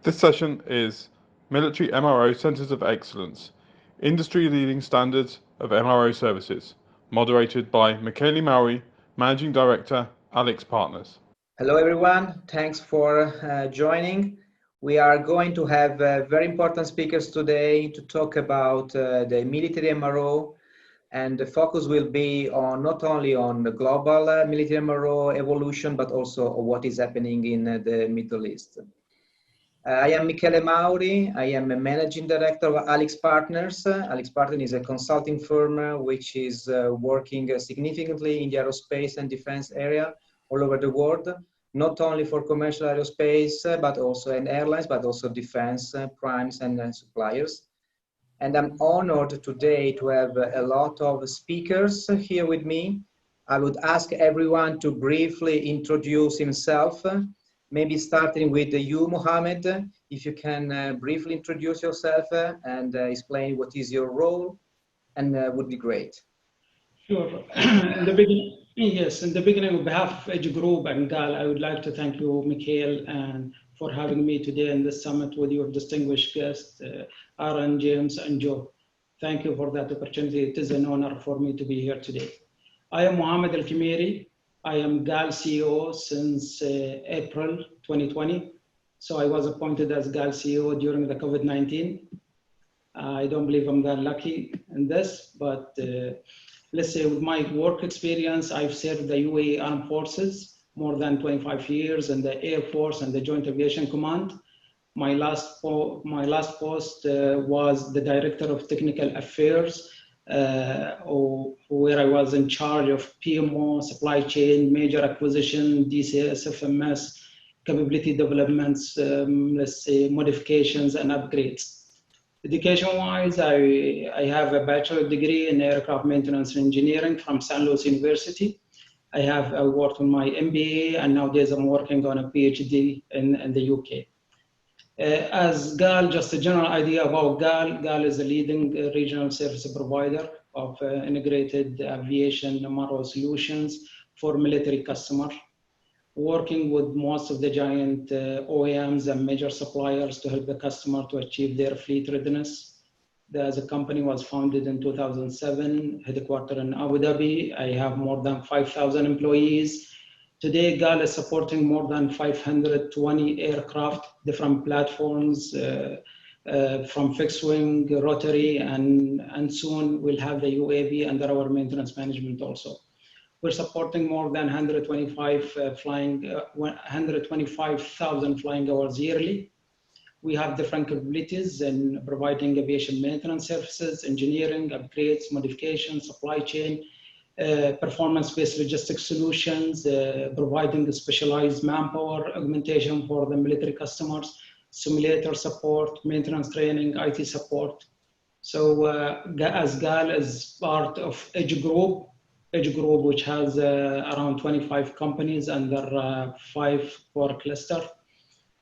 This session is Military MRO Centers of Excellence, Industry-Leading Standards of MRO Services, moderated by Michele Mauri, Managing Director, Alex Partners. Hello everyone, thanks for joining. We are going to have very important speakers today to talk about the military MRO, and the focus will be on not only on the global military MRO evolution, but also what is happening in the Middle East. I am Michele Mauri. I am a managing director of Alex Partners. Alex Partners is a consulting firm which is working significantly in the aerospace and defense area all over the world, not only for commercial aerospace, but also in airlines, but also defense primes and suppliers. And I'm honored today to have a lot of speakers here with me. I would ask everyone to briefly introduce himself. Maybe starting with you, Mohamed, if you can briefly introduce yourself and explain what is your role, and would be great. Sure. In the beginning, on behalf of Edge Group and GAL, I would like to thank you, Michele, and for having me today in this summit with your distinguished guests, Aaron, James, and Joe. Thank you for that opportunity. It is an honor for me to be here today. I am Mohamed Alkhemairi. I am GAL CEO since April 2020. So I was appointed as GAL CEO during the COVID-19. I don't believe I'm that lucky in this, but let's say with my work experience, I've served the UAE Armed Forces more than 25 years in the Air Force and the Joint Aviation Command. My last post was the Director of Technical Affairs, where I was in charge of PMO, supply chain, major acquisition, DCS, FMS, capability developments, let's say modifications and upgrades. Education-wise, I have a bachelor degree in aircraft maintenance and engineering from St. Louis University. I worked on my MBA, and nowadays I'm working on a PhD in the UK. As GAL, just a general idea about GAL. GAL is a leading regional service provider of integrated aviation MRO solutions for military customers, working with most of the giant OEMs and major suppliers to help the customer to achieve their fleet readiness. The company was founded in 2007, headquartered in Abu Dhabi. I have more than 5,000 employees. Today, GAL is supporting more than 520 aircraft, different platforms, from fixed wing, rotary, and soon we'll have the UAV under our maintenance management also. We're supporting more than 125,000 flying hours yearly. We have different capabilities in providing aviation maintenance services, engineering, upgrades, modifications, supply chain, performance-based logistics solutions, providing specialized manpower augmentation for the military customers, simulator support, maintenance training, IT support. So as GAL is part of Edge Group, which has around 25 companies under 5 core cluster.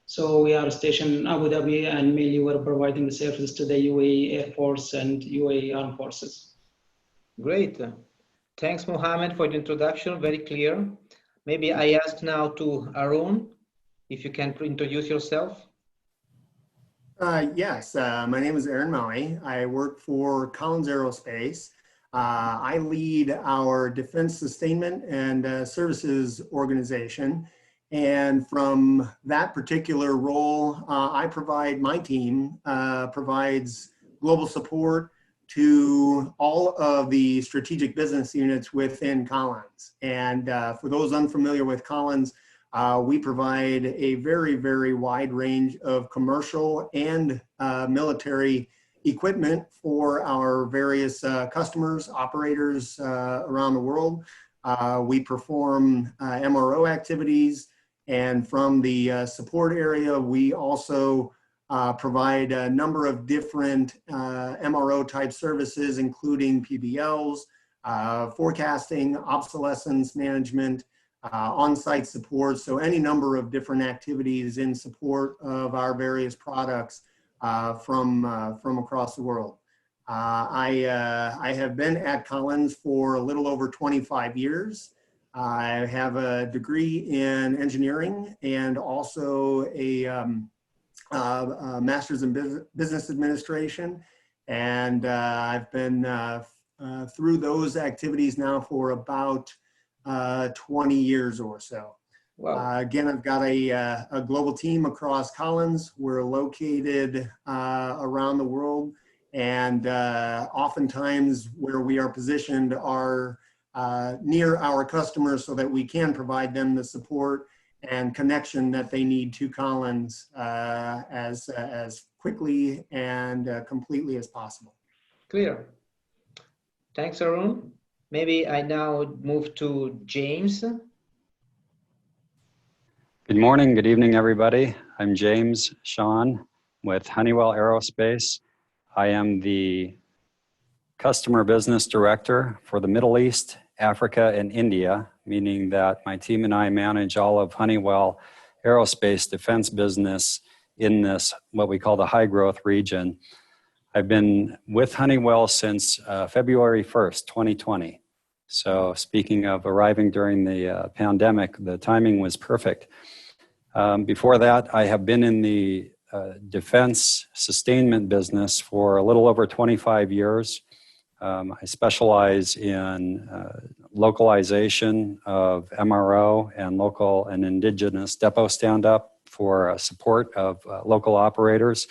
So we are stationed in Abu Dhabi, and mainly we're providing the services to the UAE Air Force and UAE Armed Forces. Great. Thanks, Mohamed, for the introduction. Very clear. Maybe I ask now to Aaron, if you can introduce yourself. Yes, my name is Aaron Maue. I work for Collins Aerospace. I lead our Defense Sustainment and Services organization. And from that particular role, my team provides global support to all of the strategic business units within Collins. And for those unfamiliar with Collins, we provide a very, very wide range of commercial and military equipment for our various customers, operators around the world. We perform MRO activities, and from the support area, we also provide a number of different MRO type services, including PBLs, forecasting, obsolescence management, on-site support. So any number of different activities in support of our various products from across the world. I have been at Collins for a little over 25 years. I have a degree in engineering and also a Master's in Business Administration, and I've been through those activities now for about 20 years or so. Wow. Again, I've got a global team across Collins. We're located around the world, and oftentimes where we are positioned are near our customers so that we can provide them the support and connection that they need to Collins as quickly and completely as possible. Clear. Thanks, Arun. Maybe I now move to James. Good morning, good evening, everybody. I'm James Schaan with Honeywell Aerospace. I am the Customer Business Director for the Middle East, Africa, and India, meaning that my team and I manage all of Honeywell Aerospace defense business in this, what we call the high growth region. I've been with Honeywell since February 1st, 2020. So speaking of arriving during the pandemic, the timing was perfect. Before that, I have been in the defense sustainment business for a little over 25 years. I specialize in localization of MRO and local and indigenous depot stand-up for support of local operators.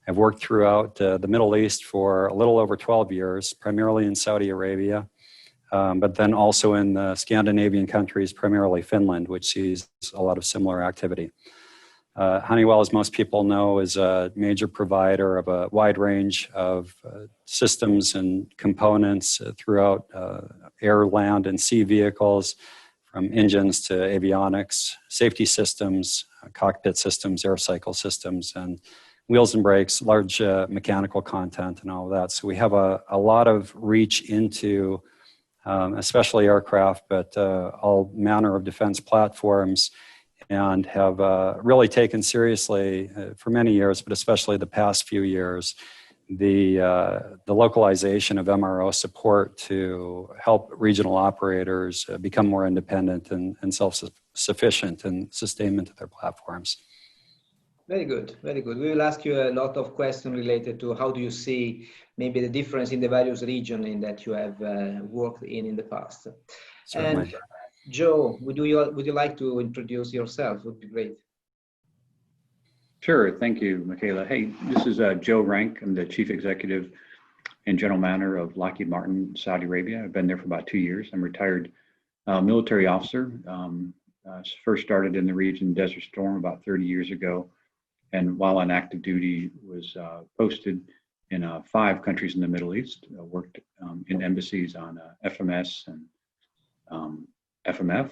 I've worked throughout the Middle East for a little over 12 years, primarily in Saudi Arabia, but then also in the Scandinavian countries, primarily Finland, which sees a lot of similar activity. Honeywell, as most people know, is a major provider of a wide range of systems and components throughout air, land, and sea vehicles, from engines to avionics, safety systems, cockpit systems, air cycle systems, and wheels and brakes, large mechanical content, and all of that. So we have a lot of reach into especially aircraft, but all manner of defense platforms, and have really taken seriously for many years, but especially the past few years, the localization of MRO support to help regional operators become more independent and self-sufficient in sustainment of their platforms. Very good, very good. We will ask you a lot of questions related to how do you see maybe the difference in the various regions in that you have worked in the past. Certainly. And Joe, would you like to introduce yourself? Would be great. Sure, thank you, Michele. Hey, this is Joe Rank. I'm the Chief Executive and General Manager of Lockheed Martin, Saudi Arabia. I've been there for about 2 years. I'm a retired military officer. First started in the region, Desert Storm, about 30 years ago. And while on active duty, was posted in 5 countries in the Middle East. Worked in embassies on FMS and FMF.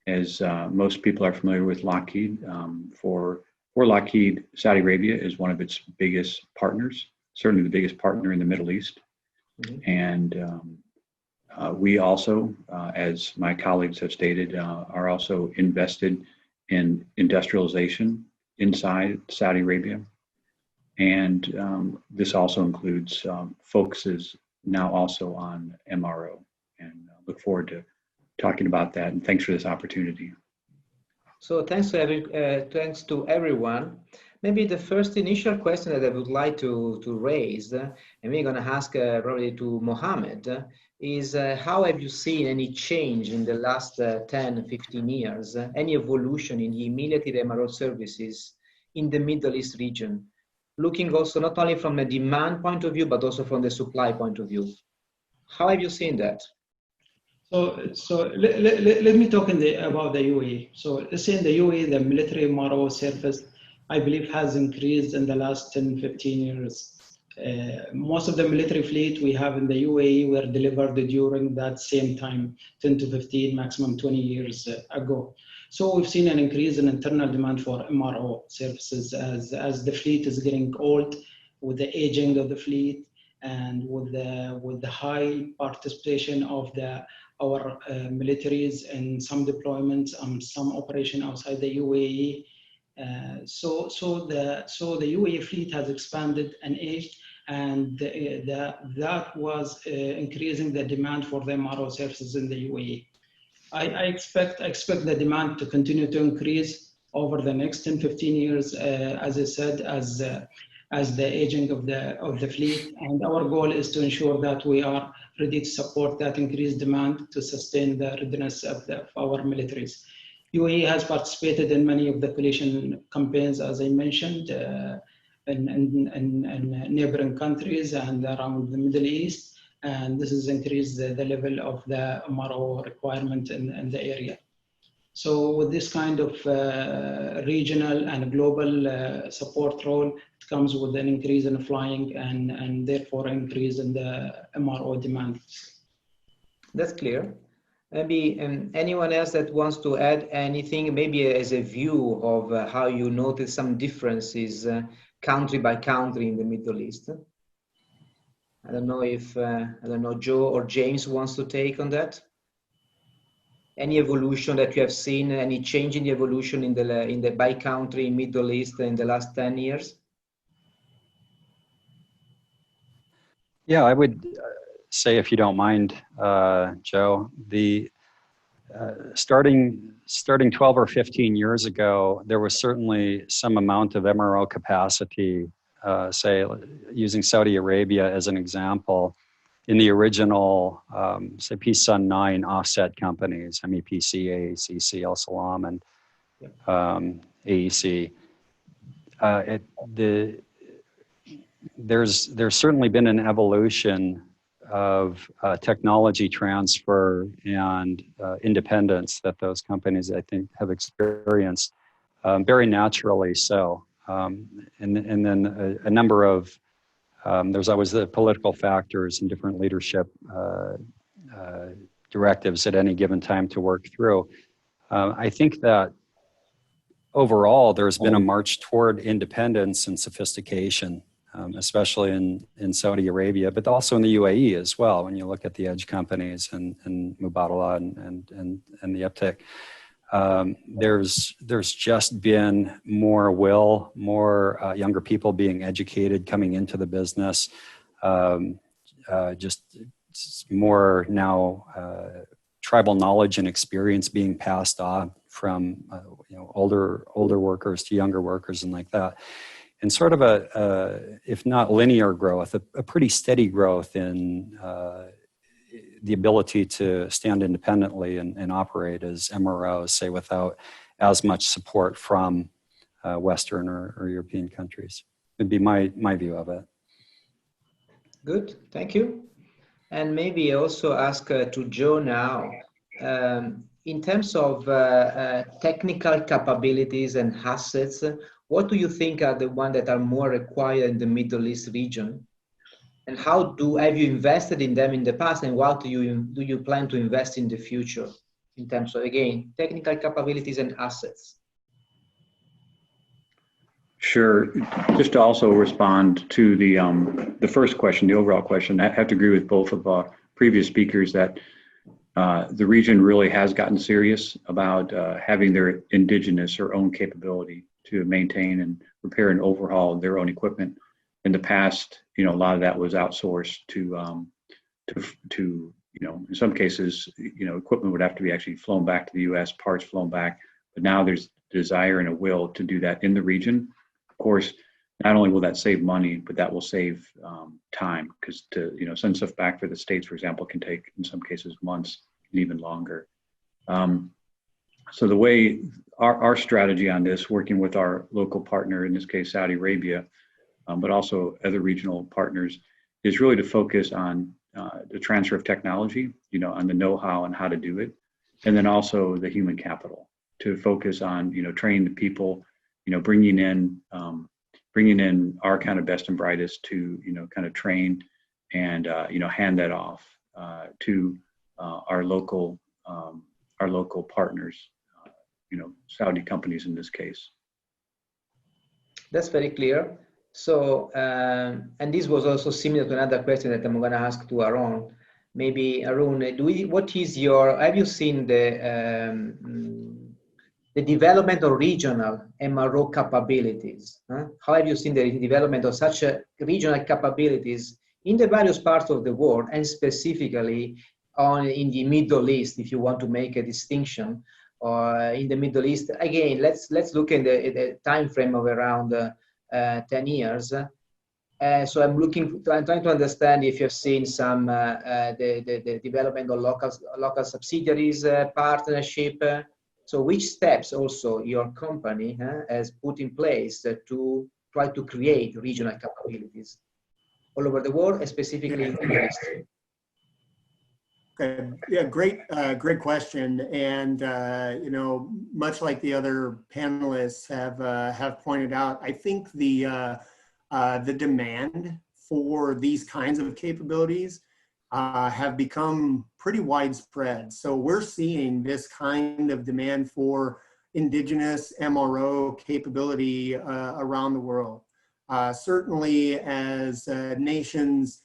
As most people are familiar with Lockheed, for Lockheed, Saudi Arabia is one of its biggest partners, certainly the biggest partner in the Middle East. Mm-hmm. And we also, as my colleagues have stated, are also invested in industrialization inside Saudi Arabia. And this also includes focuses now also on MRO, and look forward to talking about that. And thanks for this opportunity. So thanks to everyone. Maybe the first initial question that I would like to raise, and we're going to ask probably to Mohamed, is how have you seen any change in the last 10, 15 years, any evolution in the military MRO services in the Middle East region, looking also not only from a demand point of view, but also from the supply point of view? How have you seen that? So let me talk about the UAE. So let's say in the UAE, the military MRO service, I believe, has increased in the last 10, 15 years. Most of the military fleet we have in the UAE were delivered during that same time, 10 to 15, maximum 20 years ago. So we've seen an increase in internal demand for MRO services as the fleet is getting old, with the aging of the fleet, and with the high participation of our militaries in some deployments, some operation outside the UAE. So the UAE fleet has expanded and aged, and that was increasing the demand for the MRO services in the UAE. I expect the demand to continue to increase over the next 10, 15 years, as I said, as the aging of the fleet. And our goal is to ensure that we are ready to support that increased demand to sustain the readiness of our militaries. UAE has participated in many of the coalition campaigns, as I mentioned, in neighboring countries and around the Middle East. And this has increased the level of the MRO requirement in the area. So with this kind of regional and global support role, it comes with an increase in flying and therefore increase in the MRO demand. That's clear. Maybe anyone else that wants to add anything, maybe as a view of how you notice some differences country by country in the Middle East. I don't know if, Joe or James wants to take on that. Any evolution that you have seen, any change in the evolution in the by country Middle East in the last 10 years? Yeah, I would say, if you don't mind, Joe, starting 12 or 15 years ago, there was certainly some amount of MRO capacity, say, using Saudi Arabia as an example, in the original, say, Peace Sun 9 offset companies, MEPC, AACC, Al Salam, and AEC. There's certainly been an evolution of technology transfer and independence that those companies, I think, have experienced, very naturally so. And then a number of, there's always the political factors and different leadership directives at any given time to work through. I think that overall there's been a march toward independence and sophistication, especially in Saudi Arabia, but also in the UAE as well. When you look at the edge companies and Mubadala and the uptick, there's just been more will, more younger people being educated coming into the business, just more now tribal knowledge and experience being passed on from older workers to younger workers and like that. And sort of if not linear growth, a pretty steady growth in the ability to stand independently and operate as MROs, say, without as much support from Western or European countries. Would be my view of it. Good, thank you. And maybe also ask to Joe now, in terms of technical capabilities and assets, what do you think are the ones that are more required in the Middle East region? And have you invested in them in the past, and what do you plan to invest in the future in terms of, again, technical capabilities and assets? Sure. Just to also respond to the first question, the overall question, I have to agree with both of our previous speakers that the region really has gotten serious about having their indigenous or own capability to maintain and repair and overhaul their own equipment. In the past, a lot of that was outsourced to in some cases, equipment would have to be actually flown back to the U.S., parts flown back. But now there's desire and a will to do that in the region. Of course, not only will that save money, but that will save time, because to send stuff back for the States, for example, can take in some cases months and even longer. So the way our strategy on this, working with our local partner, in this case Saudi Arabia, but also other regional partners, is really to focus on the transfer of technology, on the know-how and how to do it, and then also the human capital to focus on, training the people, bringing in our kind of best and brightest to, kind of train and, hand that off to our local partners, Saudi companies in this case. That's very clear. So, and this was also similar to another question that I'm going to ask to Arun. Maybe Arun, have you seen the development of regional MRO capabilities? How have you seen the development of such regional capabilities in the various parts of the world, and specifically in the Middle East, if you want to make a distinction? in the Middle East. Again, let's look at the time frame of around 10 years. So I'm trying to understand if you've seen some the development of local subsidiaries partnership. So which steps also your company has put in place to try to create regional capabilities all over the world, and specifically in the Middle East? Okay. Yeah, great question. And you know, much like the other panelists have pointed out, I think the demand for these kinds of capabilities have become pretty widespread. So we're seeing this kind of demand for indigenous MRO capability around the world. Certainly as nations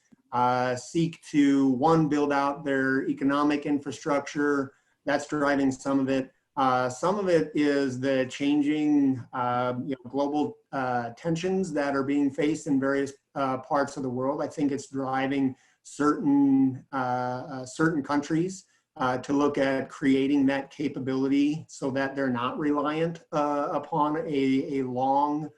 seek to, one, build out their economic infrastructure, that's driving some of it. Some of it is the changing global tensions that are being faced in various parts of the world. I think it's driving certain countries to look at creating that capability so that they're not reliant upon a long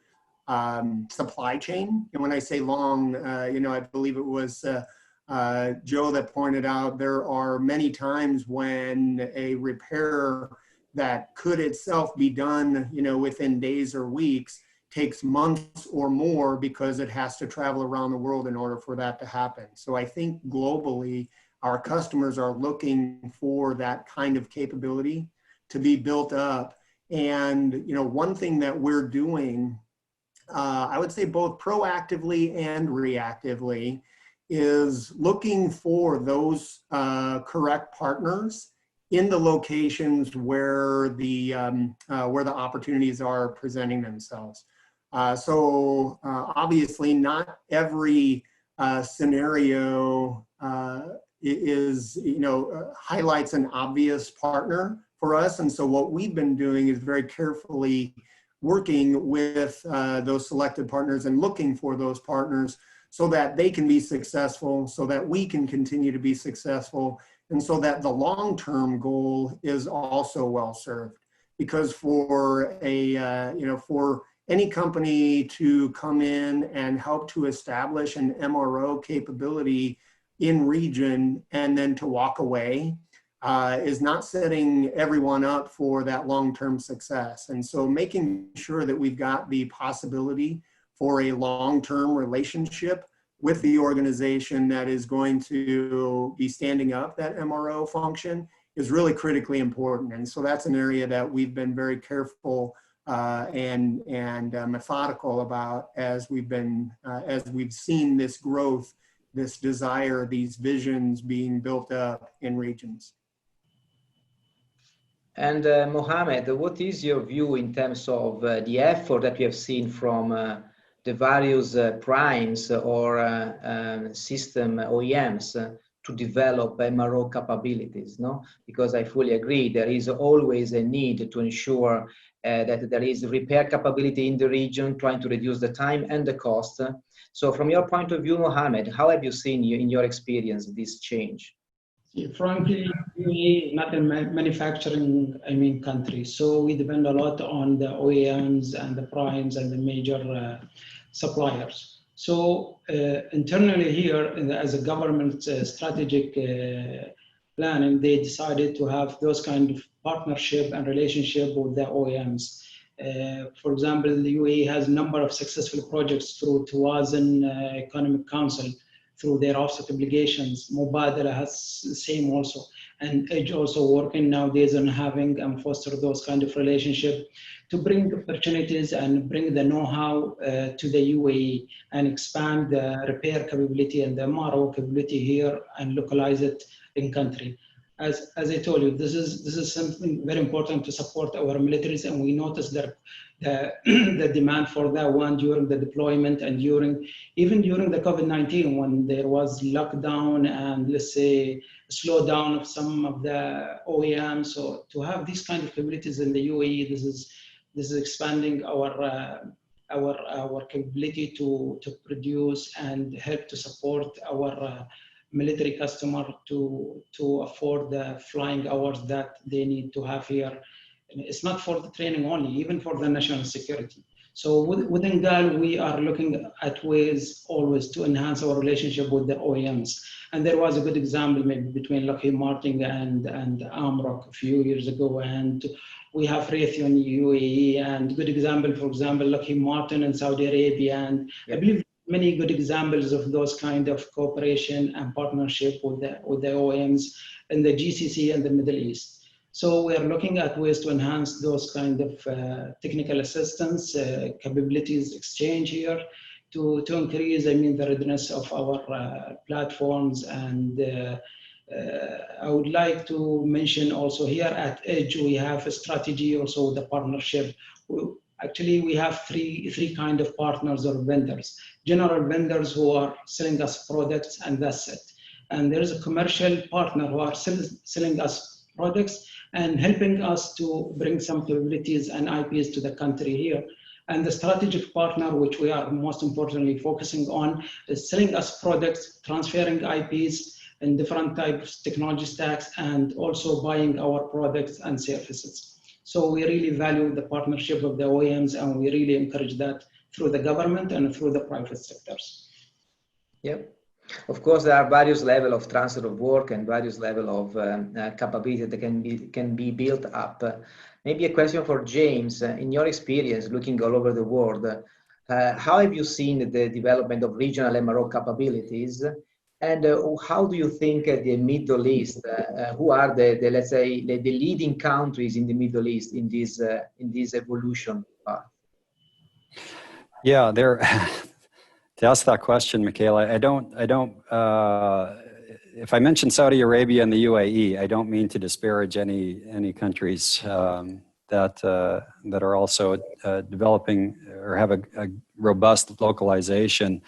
supply chain. And when I say long, I believe it was Joe that pointed out there are many times when a repair that could itself be done, within days or weeks, takes months or more because it has to travel around the world in order for that to happen. So I think globally, our customers are looking for that kind of capability to be built up. And, one thing that we're doing, I would say both proactively and reactively, is looking for those correct partners in the locations where the opportunities are presenting themselves. So obviously not every scenario is, highlights an obvious partner for us. And so what we've been doing is very carefully working with those selected partners and looking for those partners so that they can be successful, so that we can continue to be successful, and so that the long-term goal is also well served. Because for for any company to come in and help to establish an MRO capability in region and then to walk away is not setting everyone up for that long-term success. And so making sure that we've got the possibility for a long-term relationship with the organization that is going to be standing up that MRO function is really critically important. And so that's an area that we've been very careful and methodical about as we've seen this growth, this desire, these visions being built up in regions. And Mohamed, what is your view in terms of the effort that we have seen from the various primes or system OEMs to develop MRO capabilities? No, because I fully agree there is always a need to ensure that there is repair capability in the region, trying to reduce the time and the cost. So from your point of view, Mohamed, how have you seen in your experience this change? Frankly, we not a manufacturing, country. So we depend a lot on the OEMs and the primes and the major suppliers. So internally here, as a government strategic planning, they decided to have those kind of partnership and relationship with the OEMs. For example, the UAE has a number of successful projects through Tawazun Economic Council, through their offset obligations. Mubadala has the same also. And Edge also working nowadays on having and foster those kind of relationship to bring opportunities and bring the know-how to the UAE and expand the repair capability and the MRO capability here and localize it in country. As I told you, this is something very important to support our militaries, and we noticed that the demand for that one during the deployment and even during the COVID-19 when there was lockdown and let's say slowdown of some of the OEMs. So to have these kind of capabilities in the UAE, this is expanding our capability to produce and help to support our military customer to afford the flying hours that they need to have here It's not for the training only, even for the national security. So within GAL, we are looking at ways always to enhance our relationship with the OEMs. And there was a good example maybe between Lockheed Martin and Amrock a few years ago. And we have Raytheon UAE, and good example, for example, Lockheed Martin in Saudi Arabia. And I believe many good examples of those kind of cooperation and partnership with the OEMs in the GCC and the Middle East. So we are looking at ways to enhance those kind of technical assistance, capabilities exchange here to increase, the readiness of our platforms. And I would like to mention also here at Edge, we have a strategy also with the partnership. Actually, we have three kind of partners or vendors. General vendors who are selling us products, and that's it. And there is a commercial partner who are selling us products and helping us to bring some capabilities and IPs to the country here. And the strategic partner, which we are most importantly focusing on, is selling us products, transferring IPs in different types of technology stacks, and also buying our products and services. So we really value the partnership of the OEMs, and we really encourage that through the government and through the private sectors. Yep. Of course, there are various levels of transfer of work and various levels of capability that can be built up. Maybe a question for James. In your experience, looking all over the world, how have you seen the development of regional MRO capabilities? And how do you think the Middle East, who are let's say, the leading countries in the Middle East in this evolution path? Yeah, to ask that question, Michele, I don't. If I mention Saudi Arabia and the UAE, I don't mean to disparage any countries that are also developing or have a robust localization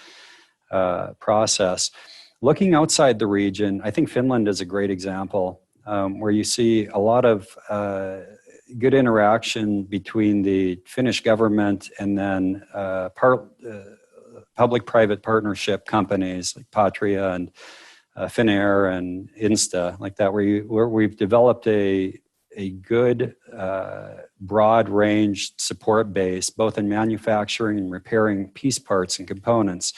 process. Looking outside the region, I think Finland is a great example where you see a lot of good interaction between the Finnish government and then public-private partnership companies like Patria and Finnair and Insta, like that, where we've developed a good broad range support base, both in manufacturing and repairing piece parts and components,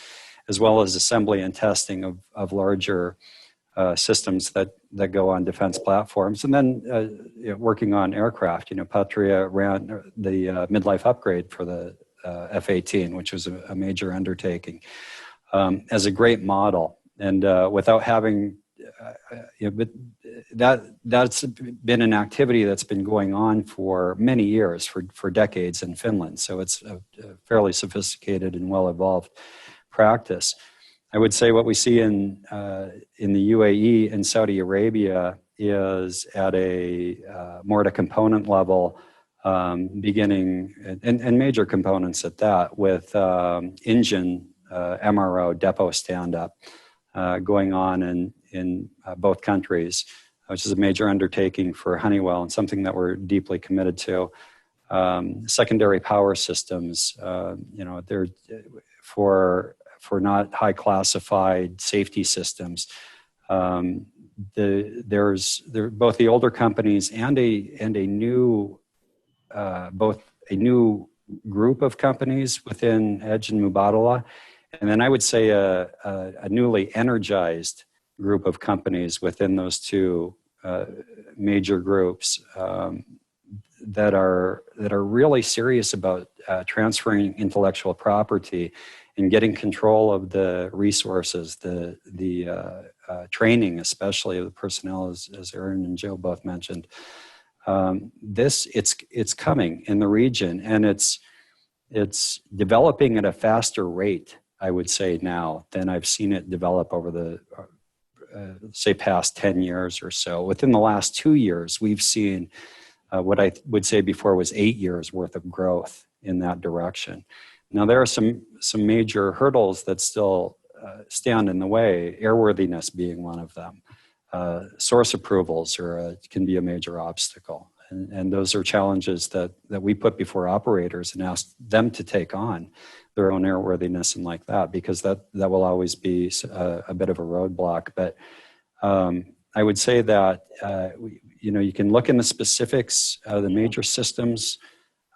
as well as assembly and testing of larger systems that go on defense platforms. And then working on aircraft, Patria ran the midlife upgrade for the F-18, which was a major undertaking, as a great model. And without having, but that's been an activity that's been going on for many years, for decades in Finland. So it's a fairly sophisticated and well-evolved practice. I would say what we see in the UAE and Saudi Arabia is at a more at a component level, beginning and major components at that, with engine MRO depot stand-up going on in both countries, which is a major undertaking for Honeywell and something that we're deeply committed to. Secondary power systems, they're for not high classified safety systems. There's both the older companies and a new group of companies within Edge and Mubadala, and then I would say a newly energized group of companies within those two major groups that are really serious about transferring intellectual property and getting control of the resources, the training, especially of the personnel, as Aaron and Joe both mentioned. It's coming in the region, and it's developing at a faster rate, I would say, now than I've seen it develop over the say past 10 years or so. Within the last 2 years, we've seen what I would say before was 8 years worth of growth in that direction. Now, there are some major hurdles that still stand in the way, airworthiness being one of them. Source approvals can be a major obstacle. And those are challenges that we put before operators and ask them to take on their own airworthiness and like that, because that will always be a bit of a roadblock. But I would say that you can look in the specifics of the major systems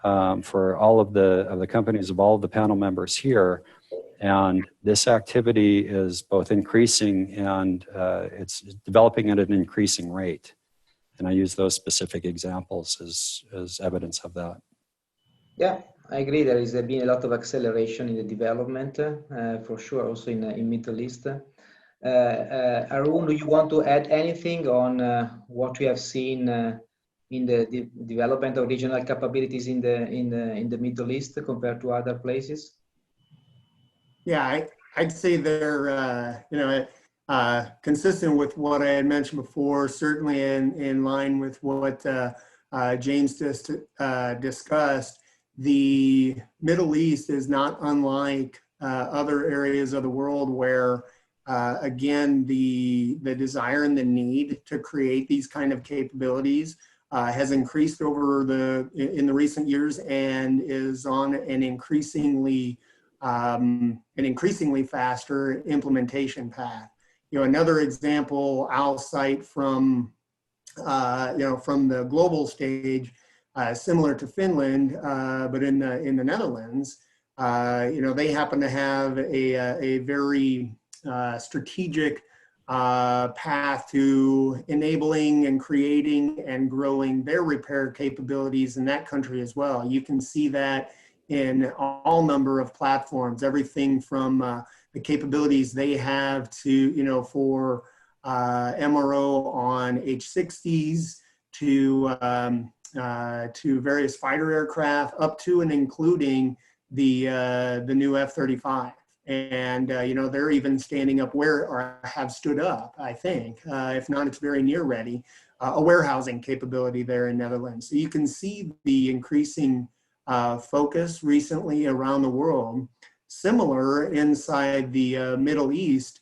for all of the companies of all of the panel members here, and this activity is both increasing and it's developing at an increasing rate. And I use those specific examples as evidence of that. Yeah, I agree. There has been a lot of acceleration in the development, for sure, also in Middle East. Arun, do you want to add anything on what we have seen in the development of regional capabilities in the Middle East compared to other places? Yeah, I'd say they're consistent with what I had mentioned before, certainly in line with what James just discussed. The Middle East is not unlike other areas of the world where, again, the desire and the need to create these kind of capabilities has increased in the recent years and is on an increasingly faster implementation path. Another example I'll cite from the global stage, similar to Finland, but in the Netherlands, they happen to have a very strategic path to enabling and creating and growing their repair capabilities in that country as well. You can see that in all number of platforms, everything from the capabilities they have to, for MRO on H-60s to various fighter aircraft, up to and including the new F-35. And, they're even standing up or have stood up, I think, if not, it's very near ready, a warehousing capability there in Netherlands. So you can see the increasing focus recently around the world. Similar inside the Middle East,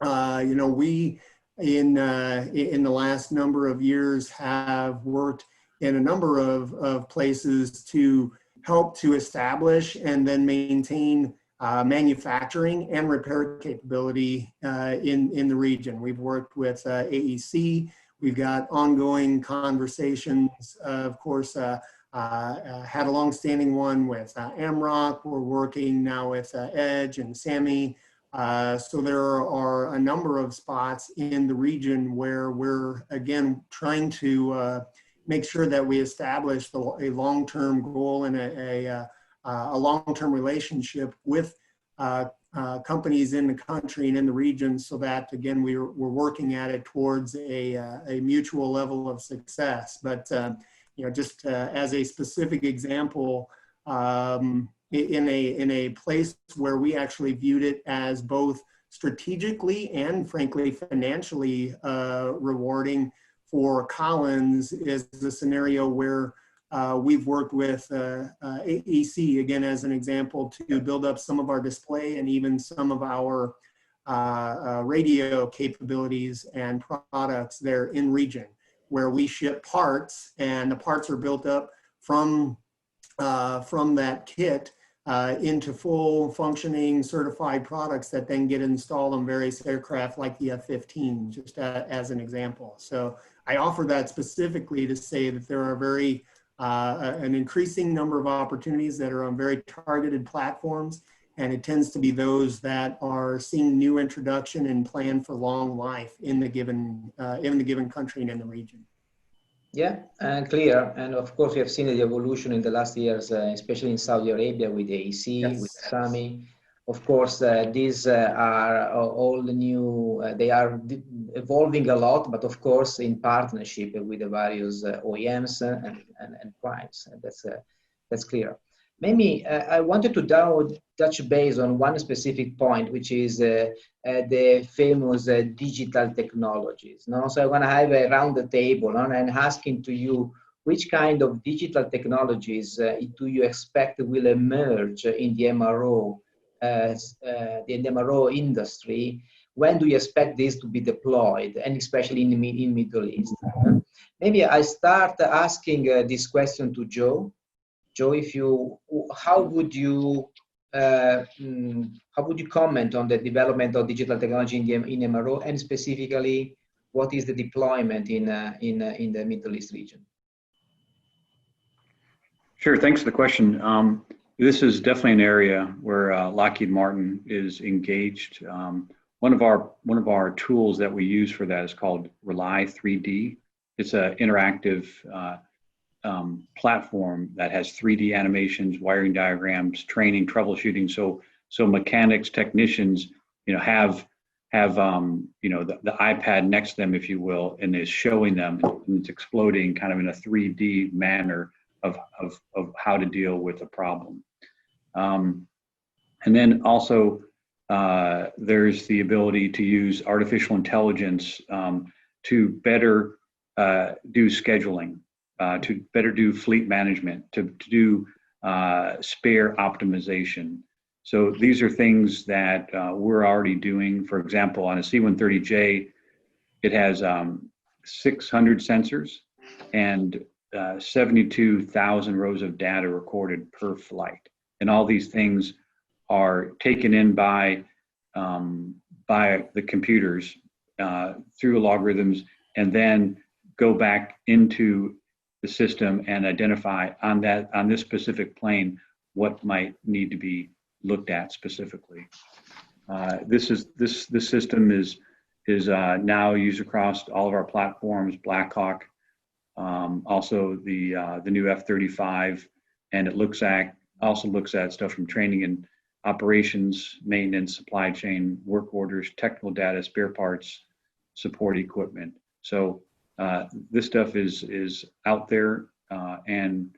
we in the last number of years have worked in a number of places to help to establish and then maintain manufacturing and repair capability in the region. We've worked with AEC. We've got ongoing conversations, of course, had a long-standing one with AMROC. We're working now with EDGE and SAMI. So there are a number of spots in the region where we're, again, trying to make sure that we establish a long-term goal and a long-term relationship with companies in the country and in the region, so that, again, we're working at it towards a mutual level of success. But just as a specific example, in a place where we actually viewed it as both strategically and, frankly, financially rewarding for Collins is the scenario where we've worked with AEC, again, as an example, to build up some of our display and even some of our radio capabilities and products there in region, where we ship parts, and the parts are built up from that kit into full functioning certified products that then get installed on various aircraft like the F-15, just as an example. So I offer that specifically to say that there are an increasing number of opportunities that are on very targeted platforms, and it tends to be those that are seeing new introduction and plan for long life in the given country and in the region. Yeah, clear. And of course, we have seen the evolution in the last years, especially in Saudi Arabia with AEC, yes, with SAMI. Of course, these are all new, they are evolving a lot, but of course, in partnership with the various OEMs and primes. That's clear. Maybe I wanted to touch base on one specific point, which is the famous digital technologies. No? So I want to have around the table and asking to you, which kind of digital technologies do you expect will emerge in the MRO, industry? When do you expect this to be deployed, and especially in Middle East? Maybe I start asking this question to Joe. Joe, how would you comment on the development of digital technology in MRO, and specifically what is the deployment in the Middle East region? Sure, thanks for the question. This is definitely an area where Lockheed Martin is engaged. One of our tools that we use for that is called Rely 3D. It's an interactive platform that has 3D animations, wiring diagrams, training, troubleshooting. So mechanics, technicians, have the iPad next to them, if you will, and is showing them, and it's exploding kind of in a 3D manner of how to deal with a problem. And then also there's the ability to use artificial intelligence to better do scheduling, to better do fleet management, to do spare optimization. So these are things that we're already doing. For example, on a C-130J, it has 600 sensors and 72,000 rows of data recorded per flight. And all these things are taken in by the computers through logarithms, and then go back into the system and identify on this specific plane what might need to be looked at specifically. This system is now used across all of our platforms, Black Hawk, also the new F-35, and it also looks at stuff from training and operations, maintenance, supply chain, work orders, technical data, spare parts, support equipment. So this stuff is out there and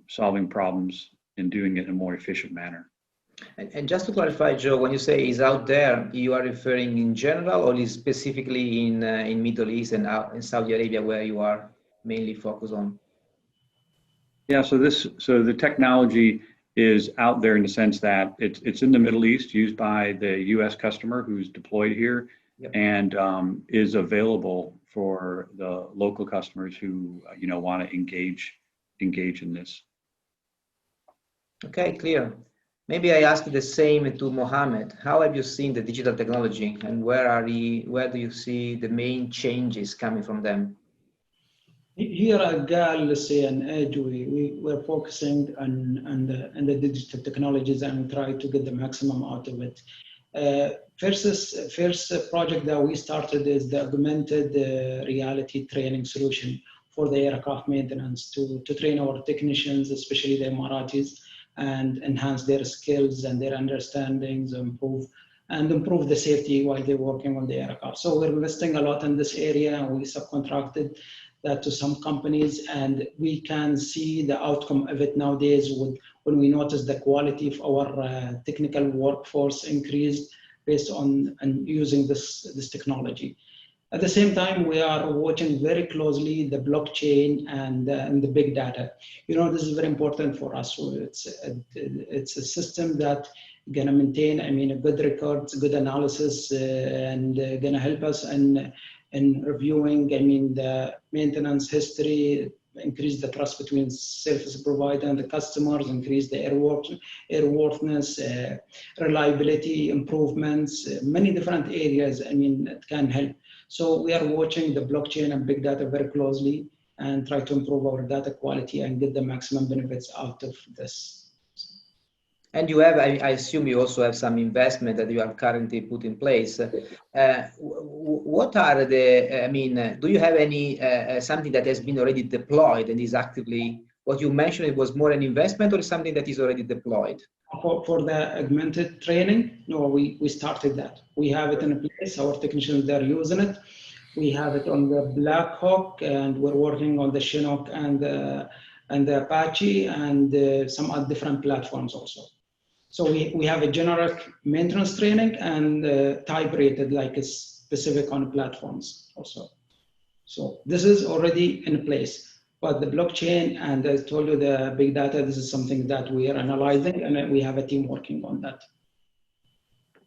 solving problems and doing it in a more efficient manner. And just to clarify, Joe, when you say is out there, you are referring in general, or is specifically in Middle East and in Saudi Arabia, where you are mainly focused on? Yeah, so the technology is out there in the sense that it's in the Middle East, used by the U.S. customer who's deployed here. Yep. And is available for the local customers who want to engage in this. Okay, clear. Maybe I ask the same to Mohamed. How have you seen the digital technology, and where do you see the main changes coming from them? Here at GAL, let's say, and Edge, we're focusing on the digital technologies and try to get the maximum out of it. First project that we started is the augmented reality training solution for the aircraft maintenance to train our technicians, especially the Emiratis, and enhance their skills and their understandings, improve the safety while they're working on the aircraft. So we're investing a lot in this area, and we subcontracted that to some companies, and we can see the outcome of it nowadays when we notice the quality of our technical workforce increased based on using this technology. At the same time, we are watching very closely the blockchain and the big data. This is very important for us. So it's a system that gonna maintain, good records, good analysis, and gonna help us in reviewing, the maintenance history, increase the trust between service provider and the customers, increase the airworthiness, reliability improvements, many different areas, it can help. So we are watching the blockchain and big data very closely and try to improve our data quality and get the maximum benefits out of this. And you have, I assume you also have some investment that you have currently put in place. What are the, do you have any, something that has been already deployed and is actively, what you mentioned, it was more an investment or something that is already deployed? For the augmented training, no, we started that. We have it in place, our technicians, they're using it. We have it on the Black Hawk, and we're working on the Chinook and the Apache and some different platforms also. So we have a generic maintenance training and type rated, like it's specific on platforms also. So this is already in place. But the blockchain and I told you the big data, this is something that we are analyzing, and we have a team working on that.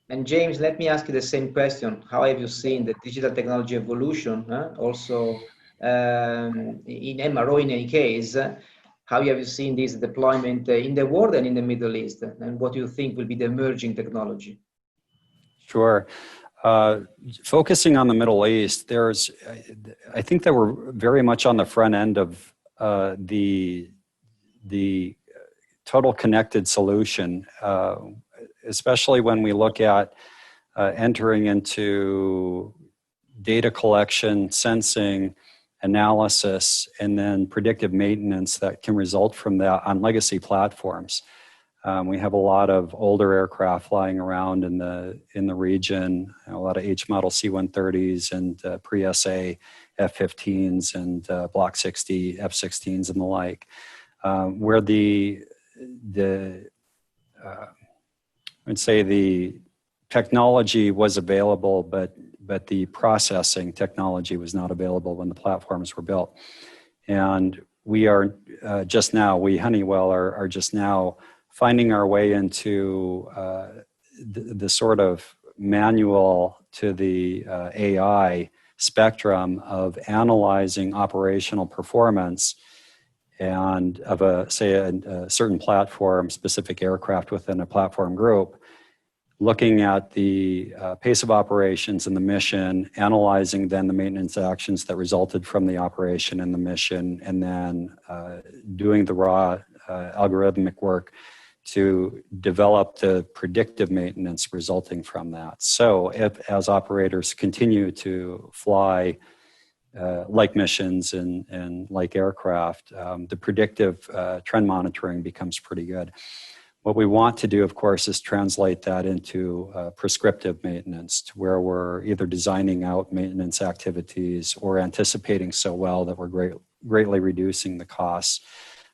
And James, let me ask you the same question. How have you seen the digital technology evolution, also in MRO in any case? How have you seen this deployment in the world and in the Middle East? And what do you think will be the emerging technology? Sure. Focusing on the Middle East, I think that we're very much on the front end of the total connected solution, especially when we look at entering into data collection, sensing, analysis, and then predictive maintenance that can result from that on legacy platforms. We have a lot of older aircraft flying around in the region, a lot of H model C-130s and pre-SA F-15s and Block 60 F-16s and the like, where I'd say the technology was available, but the processing technology was not available when the platforms were built. And we are we Honeywell are just now finding our way into the sort of manual to the AI spectrum of analyzing operational performance and of a certain platform, specific aircraft within a platform group, looking at the pace of operations and the mission, analyzing then the maintenance actions that resulted from the operation and the mission, and then doing the raw algorithmic work to develop the predictive maintenance resulting from that. So as operators continue to fly like missions and like aircraft, the predictive trend monitoring becomes pretty good. What we want to do, of course, is translate that into prescriptive maintenance, to where we're either designing out maintenance activities or anticipating so well that we're greatly reducing the costs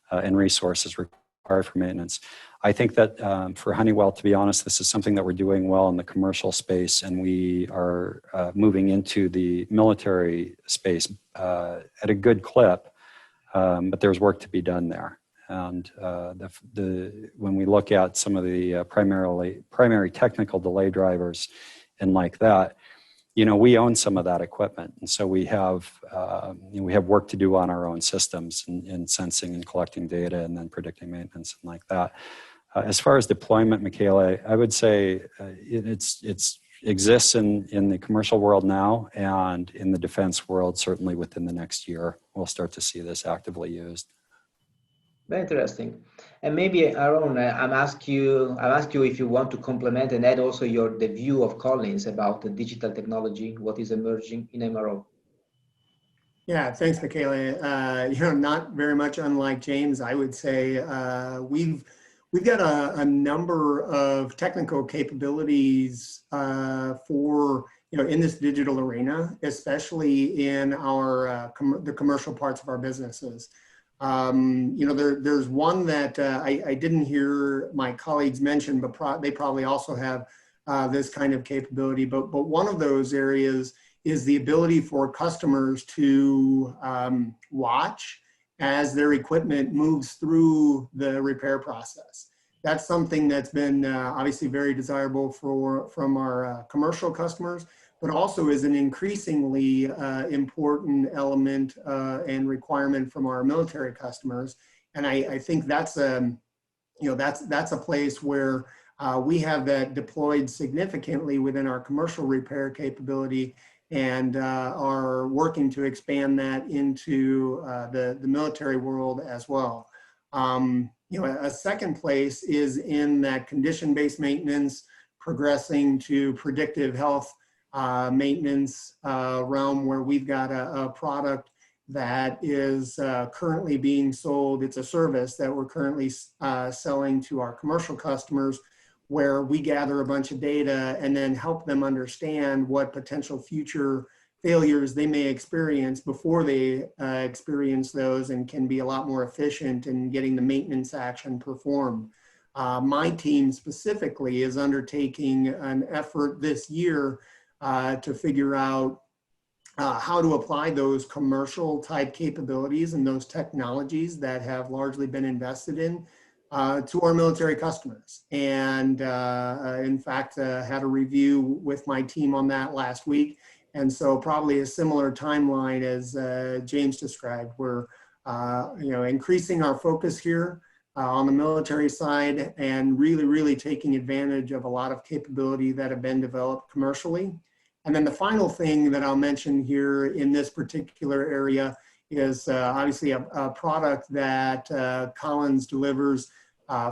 and resources required for maintenance. I think that for Honeywell, to be honest, this is something that we're doing well in the commercial space, and we are moving into the military space at a good clip, but there's work to be done there. And when we look at some of the primary technical delay drivers and like that, we own some of that equipment, and so we have work to do on our own systems in sensing and collecting data and then predicting maintenance and like that. As far as deployment, Michele, I would say it exists in the commercial world now, and in the defense world, certainly within the next year, we'll start to see this actively used. Very interesting. And maybe, Aaron, I'll ask you if you want to complement and add also the view of Collins about the digital technology, what is emerging in MRO. Yeah, thanks, Michele. Not very much unlike James, I would say we've got a number of technical capabilities for in this digital arena, especially in the commercial parts of our businesses. There's one that I didn't hear my colleagues mention, but they probably also have this kind of capability. But one of those areas is the ability for customers to watch as their equipment moves through the repair process. That's something that's been obviously very desirable from our commercial customers, but also is an increasingly important element and requirement from our military customers. And I think that's a place where we have that deployed significantly within our commercial repair capability, and are working to expand that into the military world as well. A second place is in that condition-based maintenance, progressing to predictive health maintenance realm, where we've got a product that is currently being sold. It's a service that we're currently selling to our commercial customers, where we gather a bunch of data and then help them understand what potential future failures they may experience before they experience those, and can be a lot more efficient in getting the maintenance action performed. My team specifically is undertaking an effort this year to figure out how to apply those commercial type capabilities and those technologies that have largely been invested in to our military customers. And in fact, had a review with my team on that last week. And so probably a similar timeline as James described. We're increasing our focus here on the military side, and really taking advantage of a lot of capability that have been developed commercially, And then the final thing that I'll mention here in this particular area is obviously a product that Collins delivers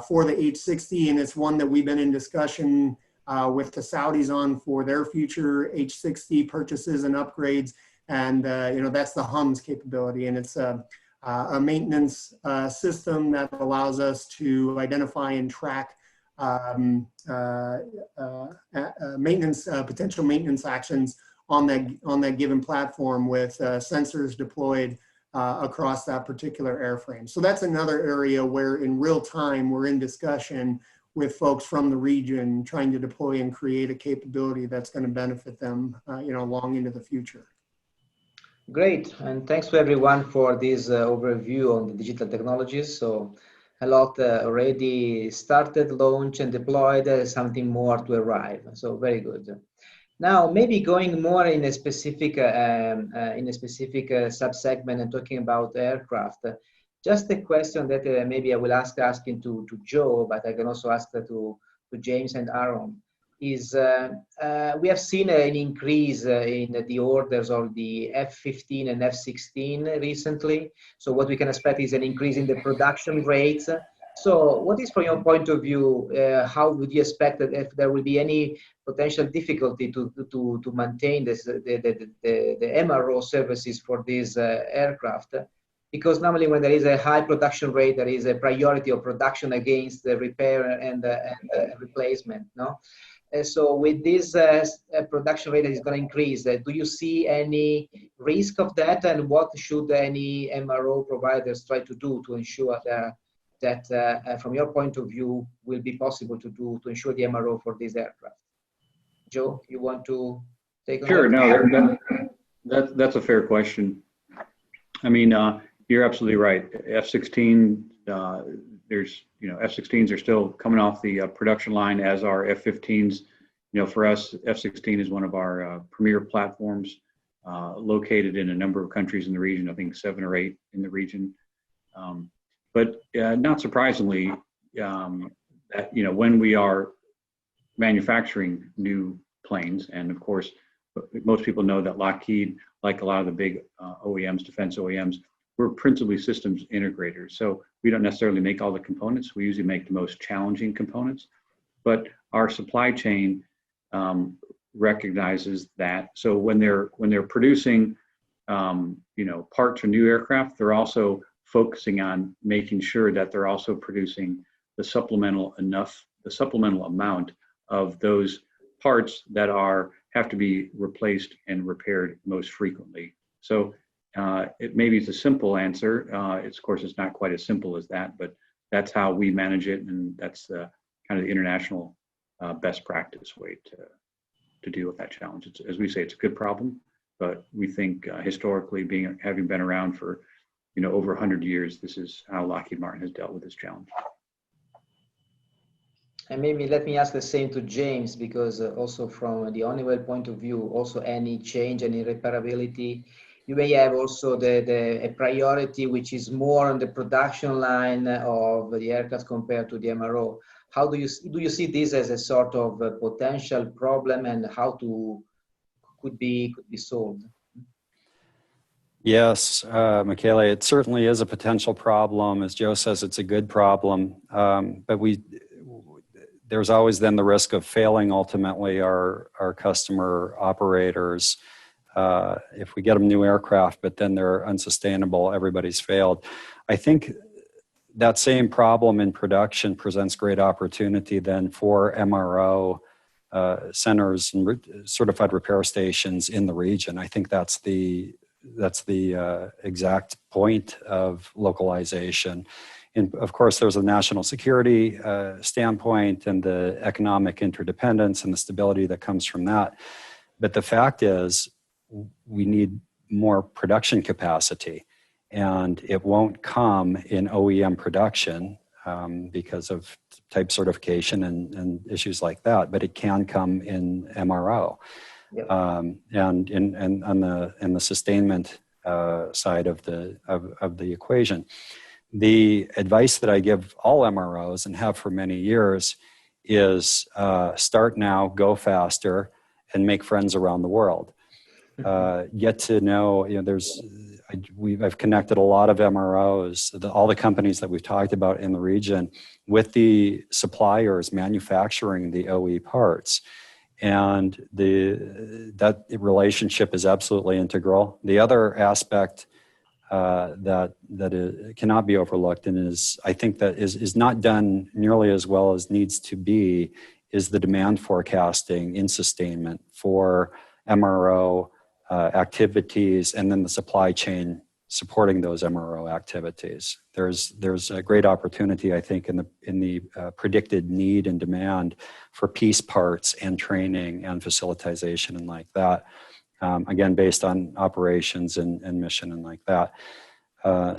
for the H60, and it's one that we've been in discussion with the Saudis on for their future H60 purchases and upgrades. And that's the HUMS capability, and it's a maintenance system that allows us to identify and track potential maintenance actions on that given platform with sensors deployed across that particular airframe. So that's another area where in real time we're in discussion with folks from the region trying to deploy and create a capability that's going to benefit them long into the future. Great, and thanks to everyone for this overview on the digital technologies. So a lot already started, launched, and deployed, something more to arrive. So very good. Now, maybe going more in a specific sub-segment and talking about aircraft. Just a question that maybe I will asking to Joe, but I can also ask to James and Aaron. Is we have seen an increase in the orders of the F-15 and F-16 recently. So what we can expect is an increase in the production rates. So what is, from your point of view, how would you expect that if there will be any potential difficulty to maintain this, the MRO services for these aircraft? Because normally when there is a high production rate, there is a priority of production against the repair and replacement, no? So with this production rate that is going to increase, do you see any risk of that? And what should any MRO providers try to do to ensure that from your point of view, will be possible to do to ensure the MRO for these aircraft? Joe, you want to take on Sure, that? no, that's a fair question. I mean, you're absolutely right. F-16, F-16s are still coming off the production line, as are F-15s. For us, F-16 is one of our premier platforms, located in a number of countries in the region. I think 7 or 8 in the region. But not surprisingly, that when we are manufacturing new planes, and of course, most people know that Lockheed, like a lot of the big OEMs, defense OEMs, we're principally systems integrators. So we don't necessarily make all the components. We usually make the most challenging components, but our supply chain recognizes that. So when they're producing, parts for new aircraft, they're also focusing on making sure that they're also producing the supplemental amount of those parts that have to be replaced and repaired most frequently. So maybe it's a simple answer. Of course, it's not quite as simple as that, but that's how we manage it, and that's kind of the international best practice way to deal with that challenge. As we say, it's a good problem, but we think historically, having been around for over 100 years, this is how Lockheed Martin has dealt with this challenge. And maybe let me ask the same to James, because also from the Honeywell point of view, also any change, any repairability, you may have also a priority which is more on the production line of the aircraft compared to the MRO. How do you see this as a sort of a potential problem, and how could be solved? Yes, Michele, it certainly is a potential problem. As Joe says, it's a good problem, but there's always then the risk of failing ultimately our customer operators. If we get them new aircraft, but then they're unsustainable, everybody's failed. I think that same problem in production presents great opportunity then for MRO centers and certified repair stations in the region. I think that's the exact point of localization. And of course, there's a national security standpoint and the economic interdependence and the stability that comes from that. But the fact is, we need more production capacity, and it won't come in OEM production because of type certification and issues like that, but it can come in MRO. Yep. And on the sustainment side of the equation. The advice that I give all MROs and have for many years is start now, go faster, and make friends around the world. Get to know, I've connected a lot of MROs, all the companies that we've talked about in the region, with the suppliers manufacturing the OE parts. And that relationship is absolutely integral. The other aspect that cannot be overlooked, and I think that is not done nearly as well as needs to be, is the demand forecasting in sustainment for MRO activities, and then the supply chain supporting those MRO activities. There's a great opportunity, I think, in the predicted need and demand for piece parts and training and facilitization and like that. Again, based on operations and mission and like that.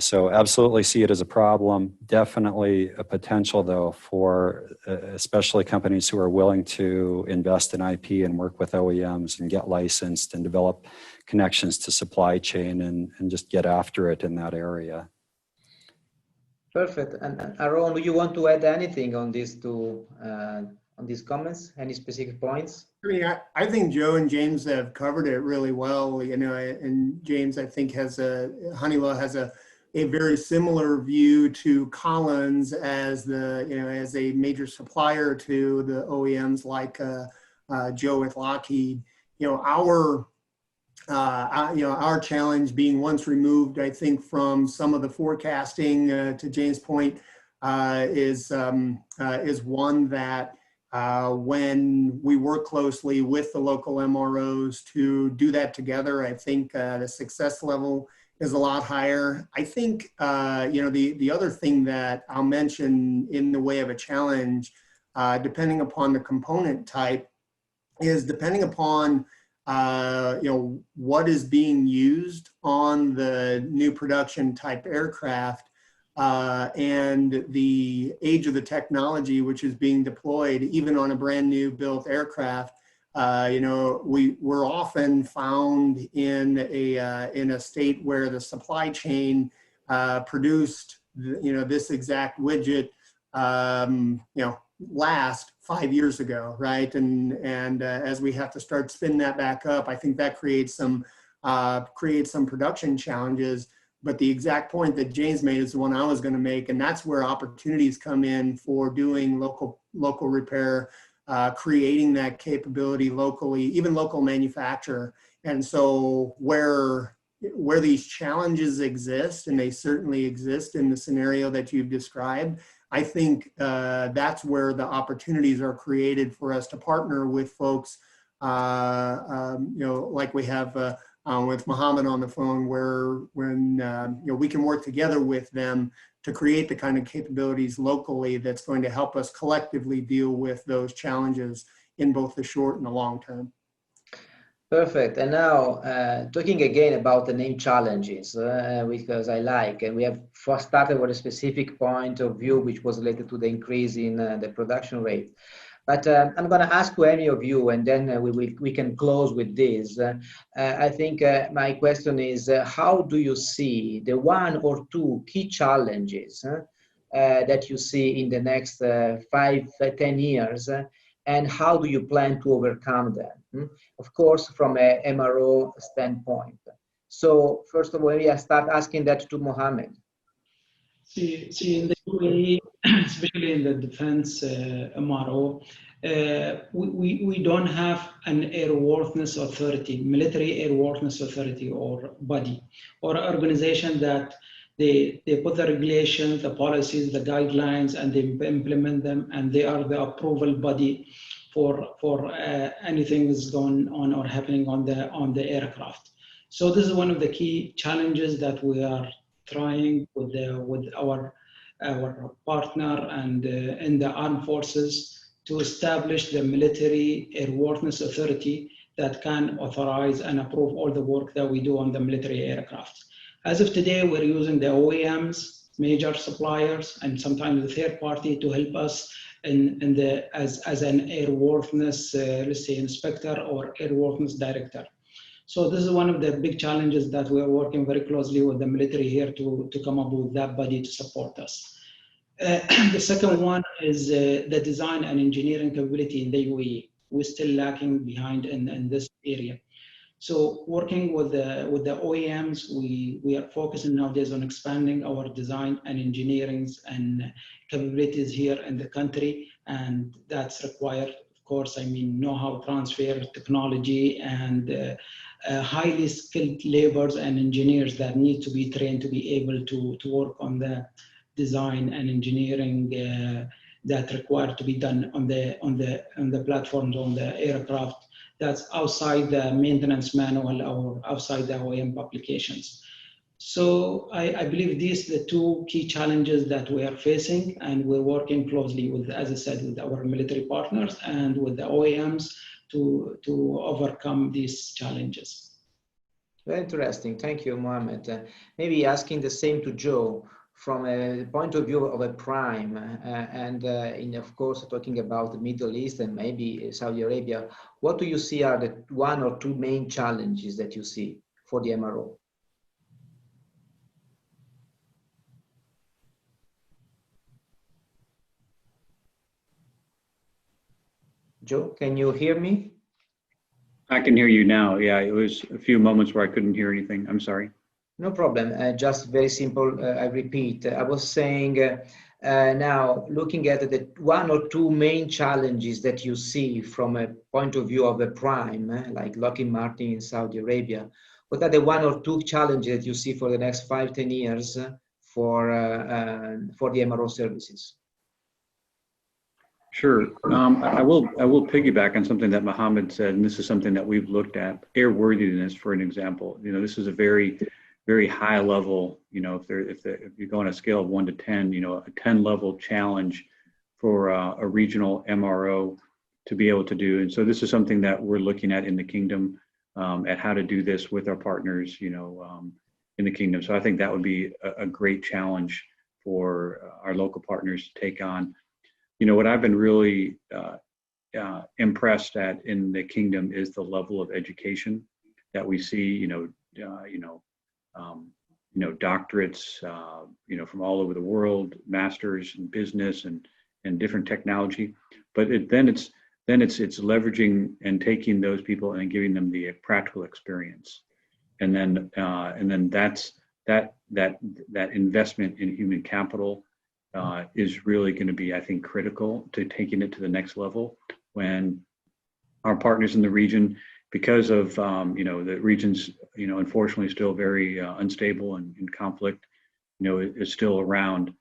So absolutely see it as a problem. Definitely a potential, though, for especially companies who are willing to invest in IP and work with OEMs and get licensed and develop connections to supply chain and just get after it in that area. Perfect. And Aaron, do you want to add anything on these on these comments? Any specific points? I mean, I think Joe and James have covered it really well, and James, I think, Honeywell has a very similar view to Collins as as a major supplier to the OEMs like Joe with Lockheed. Our challenge being once removed, I think, from some of the forecasting, to James' point, is one that when we work closely with the local MROs to do that together, I think the success level is a lot higher. I think, the other thing that I'll mention in the way of a challenge, depending upon the component type, is depending upon what is being used on the new production type aircraft, and the age of the technology which is being deployed, even on a brand new built aircraft. We're often found in a state where the supply chain produced this exact widget last 5 years ago, right? And as we have to start spinning that back up, I think that creates some production challenges. But the exact point that James made is the one I was going to make, and that's where opportunities come in for doing local repair, creating that capability locally, even local manufacture. And so where these challenges exist, and they certainly exist in the scenario that you've described, I think that's where the opportunities are created for us to partner with folks, like we have with Mohamed on the phone, when we can work together with them to create the kind of capabilities locally that's going to help us collectively deal with those challenges in both the short and the long term. Perfect. And now talking again about the name challenges, because I like, and we have first started with a specific point of view, which was related to the increase in the production rate. But I'm going to ask to any of you, and then we can close with this. I think my question is, how do you see the 1 or 2 key challenges that you see in the next 5-10 years, and how do you plan to overcome them? Of course, from a MRO standpoint. So first of all, I start asking that to Mohamed. See, in the UAE, especially in the defense MRO, we don't have an airworthiness authority, military airworthiness authority or body, or organization that they put the regulations, the policies, the guidelines, and they implement them, and they are the approval body for anything that's going on or happening on the aircraft. So this is one of the key challenges that we are trying with our partner and in the armed forces to establish the military airworthiness authority that can authorize and approve all the work that we do on the military aircraft. As of today, we're using the OEMs, major suppliers, and sometimes the third party to help us as an airworthiness, let's say, inspector or airworthiness director. So this is one of the big challenges that we are working very closely with the military here to come up with that body to support us. The second one is the design and engineering capability in the UAE. we're still lacking behind in this area. So working with the OEMs, we are focusing nowadays on expanding our design and engineering and capabilities here in the country, and that's required, of course, I mean, know-how transfer, technology, and highly skilled laborers and engineers that need to be trained to be able to work on the design and engineering that required to be done on the platforms, on the aircraft that's outside the maintenance manual or outside the OEM applications. So I believe these are the two key challenges that we are facing, and we're working closely with, as I said, with our military partners and with the OEMs to overcome these challenges. Very interesting. Thank you, Mohamed. Maybe asking the same to Joe from a point of view of a prime, of course, talking about the Middle East and maybe Saudi Arabia, what do you see are the one or two main challenges that you see for the MRO? Joe, can you hear me? I can hear you now. Yeah, it was a few moments where I couldn't hear anything. I'm sorry. No problem. Just very simple. I repeat. I was saying now, looking at the one or two main challenges that you see from a point of view of a prime, like Lockheed Martin in Saudi Arabia, what are the one or two challenges that you see for the next 5-10 years for the MRO services? Sure. I will piggyback on something that Mohamed said, and this is something that we've looked at. Airworthiness, for an example. You know, this is a very, very high level. You know, if you go on a scale of 1 to 10, you know, a 10 level challenge for a regional MRO to be able to do. And so this is something that we're looking at in the kingdom, at how to do this with our partners, you know, in the kingdom. So I think that would be a great challenge for our local partners to take on. You know, what I've been really impressed at in the kingdom is the level of education that we see. Doctorates, from all over the world, masters in business and different technology. But then it's leveraging and taking those people and giving them the practical experience, and then that's that investment in human capital. Is really going to be, I think, critical to taking it to the next level when our partners in the region, because of the region's unfortunately still very unstable and in conflict, is still around,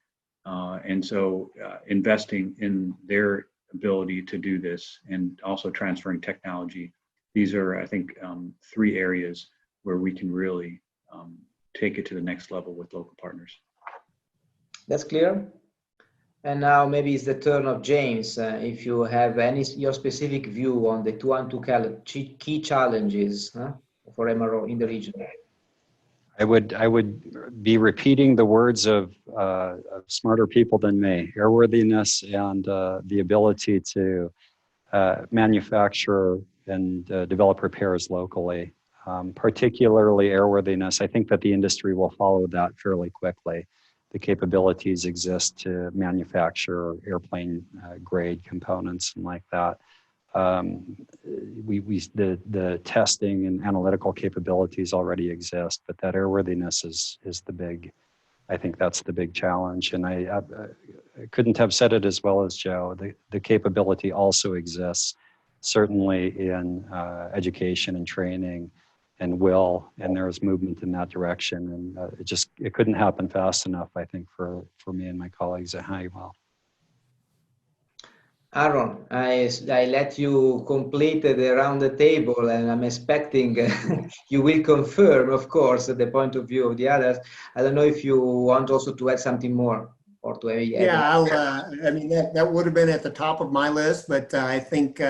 and so investing in their ability to do this and also transferring technology. These are, I think, 3 areas where we can really take it to the next level with local partners. That's clear. And now maybe it's the turn of James. If you have your specific view on the two key challenges for MRO in the region. I would be repeating the words of smarter people than me: airworthiness and the ability to manufacture and develop repairs locally. Particularly airworthiness. I think that the industry will follow that fairly quickly. The capabilities exist to manufacture airplane grade components and like that. The testing and analytical capabilities already exist, but that airworthiness is the big. I think that's the big challenge, and I couldn't have said it as well as Joe. The capability also exists, certainly in education and training. And there's movement in that direction, and it couldn't happen fast enough, I think, for me and my colleagues at Honeywell. Aaron, I let you complete the round the table, and I'm expecting you will confirm, of course, the point of view of the others. I don't know if you want also to add something more or to add. Yeah, that would have been at the top of my list, but I think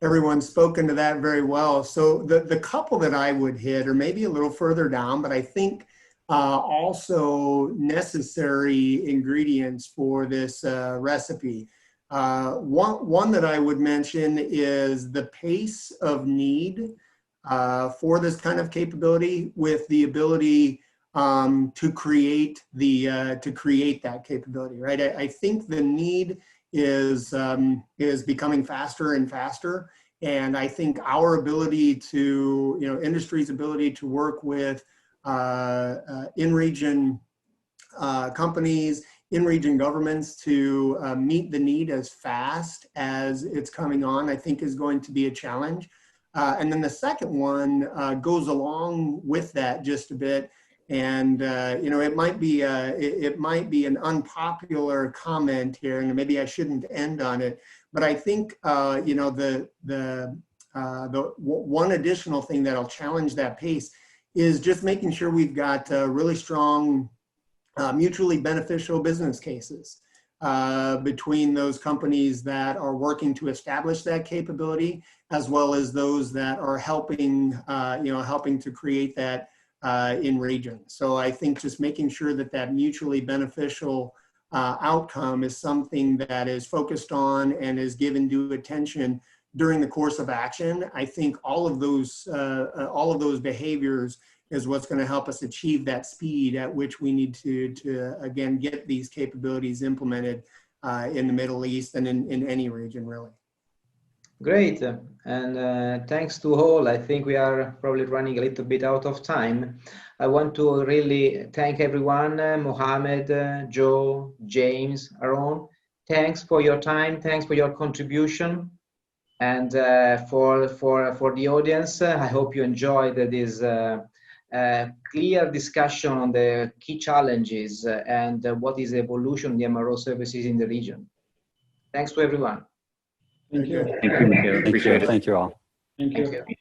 everyone's spoken to that very well. So the couple that I would hit, or maybe a little further down, but I think also necessary ingredients for this recipe. One that I would mention is the pace of need for this kind of capability, with the ability to create that capability. Right. I think the need is becoming faster and faster, And I think our ability to, industry's ability to work with in-region companies, in-region governments to meet the need as fast as it's coming on, I think is going to be a challenge. And then the second one goes along with that just a bit. And it might be an unpopular comment here, and maybe I shouldn't end on it. But I think the one additional thing that'll challenge that pace is just making sure we've got really strong, mutually beneficial business cases between those companies that are working to establish that capability, as well as those that are helping to create that in region. So I think just making sure that that mutually beneficial outcome is something that is focused on and is given due attention during the course of action. I think all of those behaviors is what's going to help us achieve that speed at which we need to again get these capabilities implemented in the Middle East and in any region really. Great, and thanks to all. I think we are probably running a little bit out of time. I want to really thank everyone, Mohamed, Joe, James, Aaron. Thanks for your time. Thanks for your contribution. And for the audience, I hope you enjoyed this clear discussion on the key challenges and what is the evolution of the MRO services in the region. Thanks to everyone. Thank you. Thank you, Michele. Appreciate it. Thank you all. Thank you. Thank you.